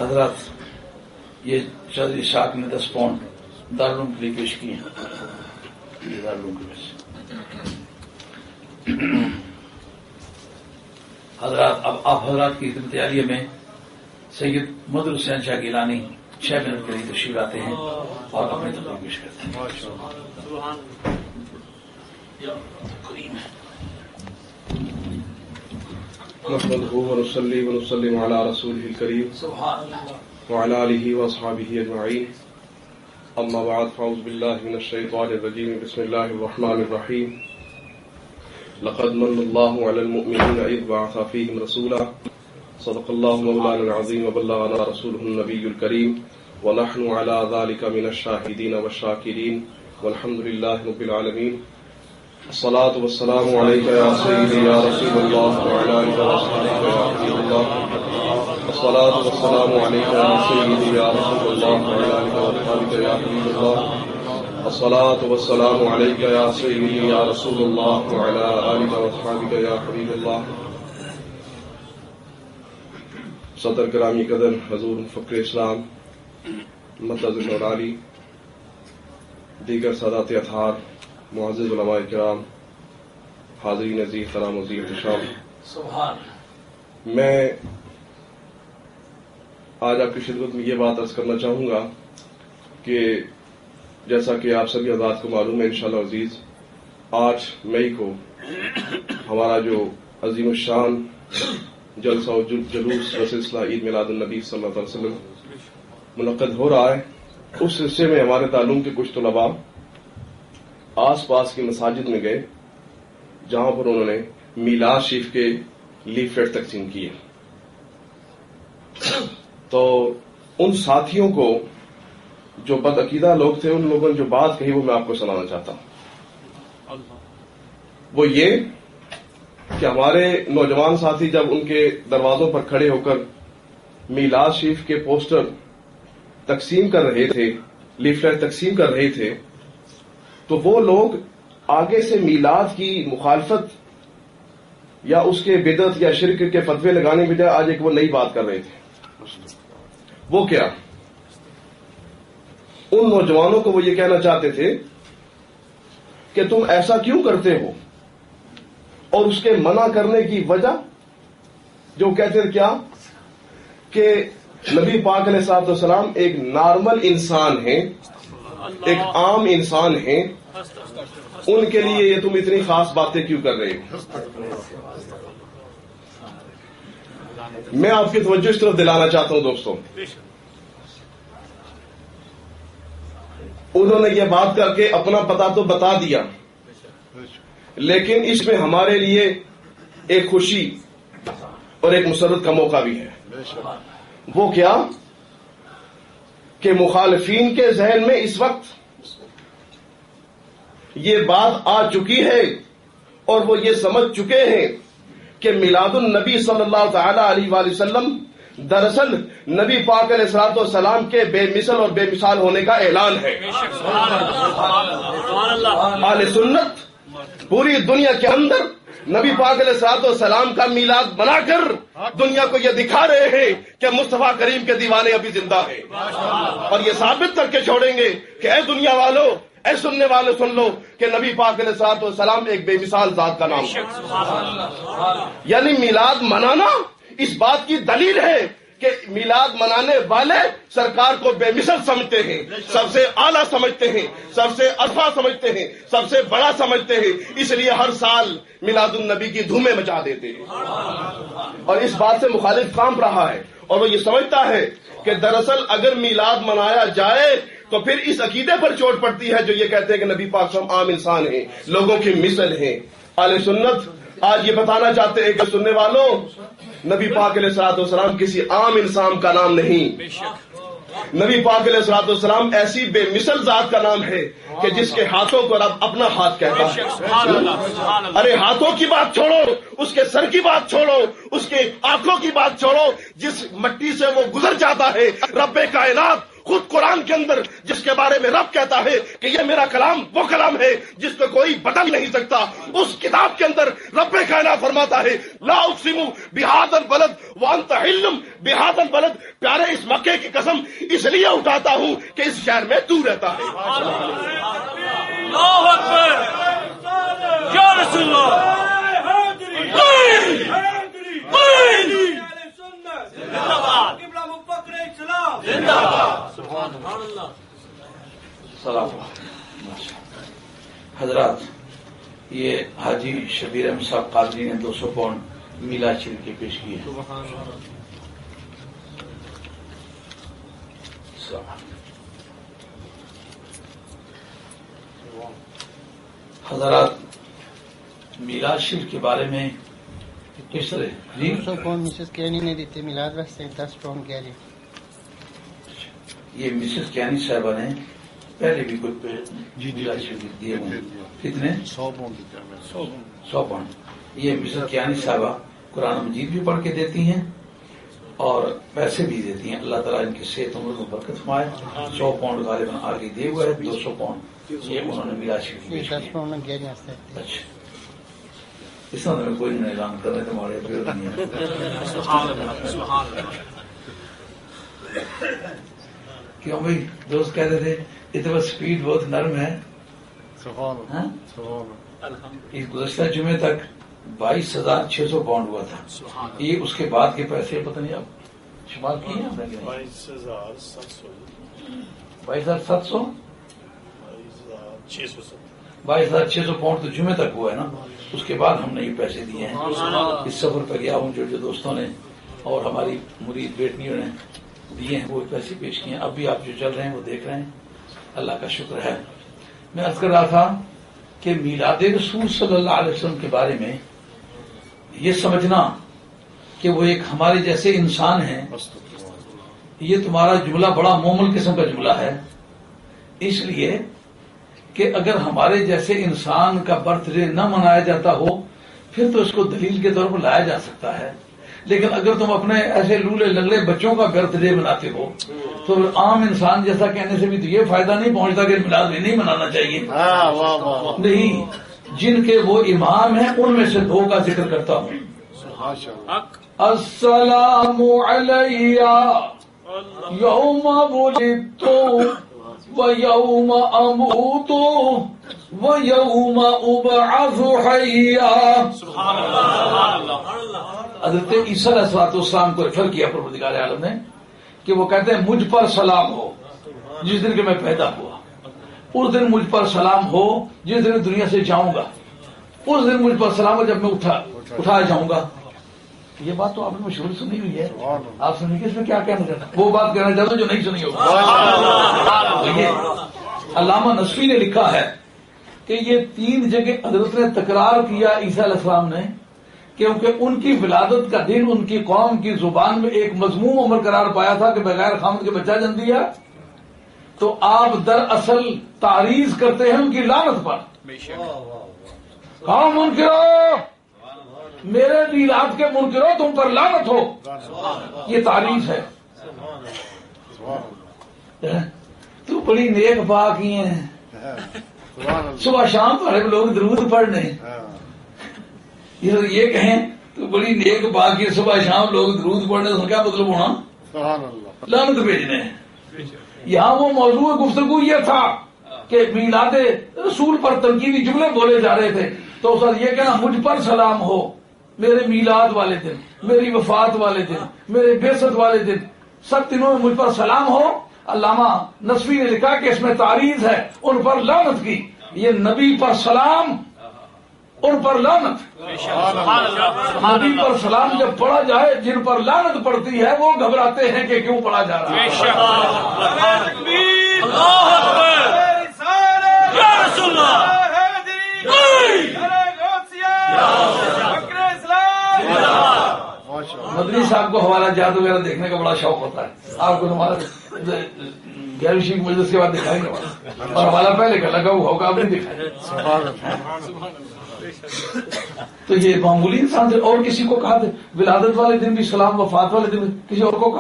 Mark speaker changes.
Speaker 1: حضرات یہ چودھری شاک نے 10 پاؤنڈ دارالعلوم کے لیے پیش کیے ہیں. یہ دارالعلوم کے پیش. حضرات اب آپ حضرات کی خدمت عالیہ میں سید مدر حسین شاہ گیلانی 6 منٹ کے لیے تشریف لاتے ہیں اور اپنی تقریر پیش کرتے ہیں.
Speaker 2: نحمده ونصلي ونسلم على رسوله الكريم وعلى آله وأصحابه أجمعين. أما بعد فأعوذ بالله من الشيطان الرجيم. بسم الله الرحمن الرحيم. لقد من الله على المؤمنين إذ بعث فيهم رسولا صدق الله مولانا العظيم وبلغنا رسوله النبي الكريم ونحن على ذلك من الشاهدين والشاكرين والحمد لله رب العالمين. الصلاة والسلام عليك يا سيدي يا رسول الله وعلى آلك وصحبه يا حبيب الله. الصلاة والسلام عليك يا سيدي يا رسول الله وعلى آلك وصحبه يا حبيب الله. الصلاة والسلام عليك يا سيدي يا رسول الله وعلى آلك وصحبه يا حبيب الله. صدر گرامی قدر حضور فقر اسلام متعزز مولالی، دیگر سادات اطہار، معزز علماء کرام، حاضرین عزیز کرام عزیز احتشام، میں آج آپ کی خدمت میں یہ بات عرض کرنا چاہوں گا کہ جیسا کہ آپ سبھی حضرات کو معلوم ہے انشاءاللہ عزیز 8 مئی کو ہمارا جو عظیم الشان جلسہ و جلوس سلسلہ عید میلاد النبی صلی اللہ علیہ وسلم منعقد ہو رہا ہے. اس سلسلے میں ہمارے تعلیم کے کچھ طلباء آس پاس کی مساجد میں گئے جہاں پر انہوں نے میلاد شریف کے لیفلیٹ تقسیم کیے. تو ان ساتھیوں کو جو بدعقیدہ لوگ تھے ان لوگوں نے جو بات کہی وہ میں آپ کو سنانا چاہتا ہوں. وہ یہ کہ ہمارے نوجوان ساتھی جب ان کے دروازوں پر کھڑے ہو کر میلاد شریف کے پوسٹر تقسیم کر رہے تھے، لیفلیٹ تقسیم کر رہے تھے، تو وہ لوگ آگے سے میلاد کی مخالفت یا اس کے بدعت یا شرک کے فتوے لگانے کے بجائے آج ایک وہ نئی بات کر رہے تھے. وہ کیا؟ ان نوجوانوں کو وہ یہ کہنا چاہتے تھے کہ تم ایسا کیوں کرتے ہو، اور اس کے منع کرنے کی وجہ جو کہتے تھے کیا کہ نبی پاک علیہ الصلوۃ والسلام ایک نارمل انسان ہیں، ایک عام انسان ہیں، ان کے لیے یہ تم اتنی خاص باتیں کیوں کر رہے ہو. میں آپ کی توجہ اس طرف دلانا چاہتا ہوں دوستوں، انہوں نے یہ بات کر کے اپنا پتہ تو بتا دیا، لیکن اس میں ہمارے لیے ایک خوشی اور ایک مسرت کا موقع بھی ہے. وہ کیا کہ مخالفین کے ذہن میں اس وقت یہ بات آ چکی ہے اور وہ یہ سمجھ چکے ہیں کہ میلاد النبی صلی اللہ تعالی علیہ وآلہ وسلم دراصل نبی پاک علیہ الصلوۃ والسلام کے بے مثل اور بے مثال ہونے کا اعلان ہے. اہل سنت پوری دنیا کے اندر نبی پاک علیہ الصلوۃ والسلام کا میلاد بنا کر دنیا کو یہ دکھا رہے ہیں کہ مصطفیٰ کریم کے دیوانے ابھی زندہ ہیں، اور یہ ثابت کر کے چھوڑیں گے کہ اے دنیا والو، اے سننے والے سن لو کہ نبی پاک علیہ الصلوۃ والسلام ایک بے مثال ذات کا نام ہے. یعنی میلاد منانا اس بات کی دلیل ہے کہ میلاد منانے والے سرکار کو بے مثل سمجھتے ہیں، سب سے اعلیٰ سمجھتے ہیں، سب سے ارفع سمجھتے ہیں، سب سے بڑا سمجھتے ہیں، اس لیے ہر سال میلاد النبی کی دھومیں مچا دیتے ہیں. اور اس بات سے مخالف کام رہا ہے، اور وہ یہ سمجھتا ہے کہ دراصل اگر میلاد منایا جائے تو پھر اس عقیدے پر چوٹ پڑتی ہے جو یہ کہتے ہیں کہ نبی پاک صلی اللہ علیہ وسلم عام انسان ہیں، لوگوں کی مثل ہیں. اہل سنت آج یہ بتانا چاہتے ہیں کہ سننے والوں، نبی پاک علیہ الصلوۃ والسلام کسی عام انسان کا نام نہیں. نبی پاک علیہ الصلوۃ والسلام ایسی بے مثل ذات کا نام ہے کہ جس کے ہاتھوں کو رب اپنا ہاتھ کہتا ہے. ارے ہاتھوں کی بات چھوڑو، اس کے سر کی بات چھوڑو، اس کے آنکھوں کی بات چھوڑو، جس مٹی سے وہ گزر جاتا ہے رب کائنات خود قرآن کے اندر جس کے بارے میں رب کہتا ہے کہ یہ میرا کلام وہ کلام ہے جس کو کوئی بدل نہیں سکتا، اس کتاب کے اندر رب کائنات فرماتا ہے لا اقسم بہذا البلد وانت حل بہذا البلد، پیارے اس مکے کی قسم اس لیے اٹھاتا ہوں کہ اس شہر میں تو رہتا ہے۔
Speaker 3: اللہ اکبر یا رسول اللہ۔
Speaker 1: سلام حضرات، یہ حاجی شبیر احمد صاحب قادری نے 200 پاؤنڈ میلاد شریف کے پیش کیے ہیں۔ حضرات، میلاد شریف کے بارے میں کس طرح
Speaker 4: 200 پاؤنڈ مسز کینی نے دیتے میلاد واسطے، 10 پاؤنڈ کہہ لیں۔
Speaker 1: یہ مسز کینی صاحبہ نے پہلے بھی کچھ میلاد شریف دیے ہوئے ہیں۔ کتنے؟
Speaker 4: 100 پاؤنڈ
Speaker 1: 100 پاؤنڈ۔ یہ مسز کیانی صاحبہ قرآن مجید بھی پڑھ کے دیتی ہیں اور پیسے بھی دیتی ہیں۔ اللہ تعالیٰ ان کی صحت عمر میں برکت فرمائے۔ 100 پاؤنڈ غالباً آگے دیے ہوئے ہے، 200 پاؤنڈ یہ انہوں نے میلاد شریف میں
Speaker 4: 10 پاؤنڈ کہہ لیں۔
Speaker 1: اچھا، اس طرح میں کوئی نہیں اعلان کر رہے تھے ہمارے کیوں بھائی؟ دوست کہتے تھے اتنا سپیڈ بہت نرم ہے۔ اس گزشتہ جمعے تک 22,600 پاؤنڈ ہوا تھا۔ یہ اس کے بعد کے پیسے پتہ نہیں اب شمار کیے ہیں 22,700 22,600 پاؤنڈ تو جمعے تک ہوا ہے نا، اس کے بعد ہم نے یہ پیسے دیے ہیں۔ اس سفر پہ گیا ہوں، جو دوستوں نے اور ہماری مرید بیٹنیوں نے دیے ہیں وہ پیسے پیش کیے ہیں۔ اب بھی آپ جو چل رہے ہیں وہ دیکھ رہے ہیں، اللہ کا شکر ہے۔ میں عرض کر رہا تھا کہ میلاد رسول صلی اللہ علیہ وسلم کے بارے میں یہ سمجھنا کہ وہ ایک ہمارے جیسے انسان ہیں، یہ تمہارا جملہ بڑا مومل قسم کا جملہ ہے، اس لیے کہ اگر ہمارے جیسے انسان کا برتھ ڈے نہ منایا جاتا ہو پھر تو اس کو دلیل کے طور پر لایا جا سکتا ہے، لیکن اگر تم اپنے ایسے لولے لنگڑے بچوں کا برتھ ڈے مناتے ہو تو عام انسان جیسا کہنے سے بھی تو یہ فائدہ نہیں پہنچتا کہ میلاد بھی نہیں منانا چاہیے۔ نہیں، جن کے وہ امام ہیں ان میں سے 2 کا ذکر کرتا ہوں۔ السلام علیہ یوم ولدت وَيَوْمَ أَمُوتُ وَيَوْمَ أُبْعَثُ حَيًّا۔ حضرت عیسیٰ علیہ السلام کو ریفر کیا پروردگار عالم نے کہ وہ کہتے ہیں مجھ پر سلام ہو جس دن کہ میں پیدا ہوا، اس دن مجھ پر سلام ہو جس دن دنیا سے جاؤں گا، اس دن مجھ پر سلام ہو جب میں اٹھایا جاؤں گا۔ یہ بات تو آپ نے مشہور سنی ہوئی ہے، آپ سنی کہ اس میں کیا کہنا چاہتا ہے؟ وہ بات کہنا چاہتا ہوں جو نہیں سنی ہوگی۔ علامہ نصفی نے لکھا ہے کہ یہ 3 جگہ حضرت نے تکرار کیا عیسیٰ علیہ السلام نے، کیونکہ ان کی ولادت کا دن ان کی قوم کی زبان میں ایک مذموم عمر قرار پایا تھا کہ بغیر خامد کے بچہ جن دیا، تو آپ دراصل تعریض کرتے ہیں ان کی لعنت پر۔ کہاں منکرو، میرے میلاد کے منکرو تم پر لعنت ہو، یہ تعریض ہے۔ تو بڑی نیک پاک ہی ہیں، صبح شام تمہارے لوگ درود پڑھنے، یہ کہیں تو بڑی نیک پاک ہی، صبح شام لوگ درود پڑھنے، تو کیا مطلب ہونا؟ لعنت بھیجنے۔ یہاں وہ موضوع گفتگو یہ تھا کہ میلاد رسول پر تنقیدی جملے بولے جا رہے تھے، تو سر یہ کہنا مجھ پر سلام ہو میرے میلاد والے دن، میری وفات والے دن، میرے بعثت والے دن، سب دنوں میں مجھ پر سلام ہو۔ علامہ نصفی نے لکھا کہ اس میں تعریض ہے ان پر لعنت کی، یہ نبی پر سلام ان پر لعنت۔ نبی پر سلام جب پڑھا جائے، جن پر لعنت پڑتی ہے وہ گھبراتے ہیں کہ کیوں پڑھا جا رہا ہے۔ مدنی صاحب کو حوالہ جات وغیرہ دیکھنے کا بڑا شوق ہوتا ہے، آپ کو ہمارا غیر شیخ مجلس کے بعد دکھائیں گے، اور حوالہ پہلے کا لگا ہوا ہوگا، آپ نہیں دکھائیں۔ تو یہ معمولی انسان سے اور کسی کو کہا تھا ولادت والے دن بھی سلام، وفات والے دن کسی اور کو کہا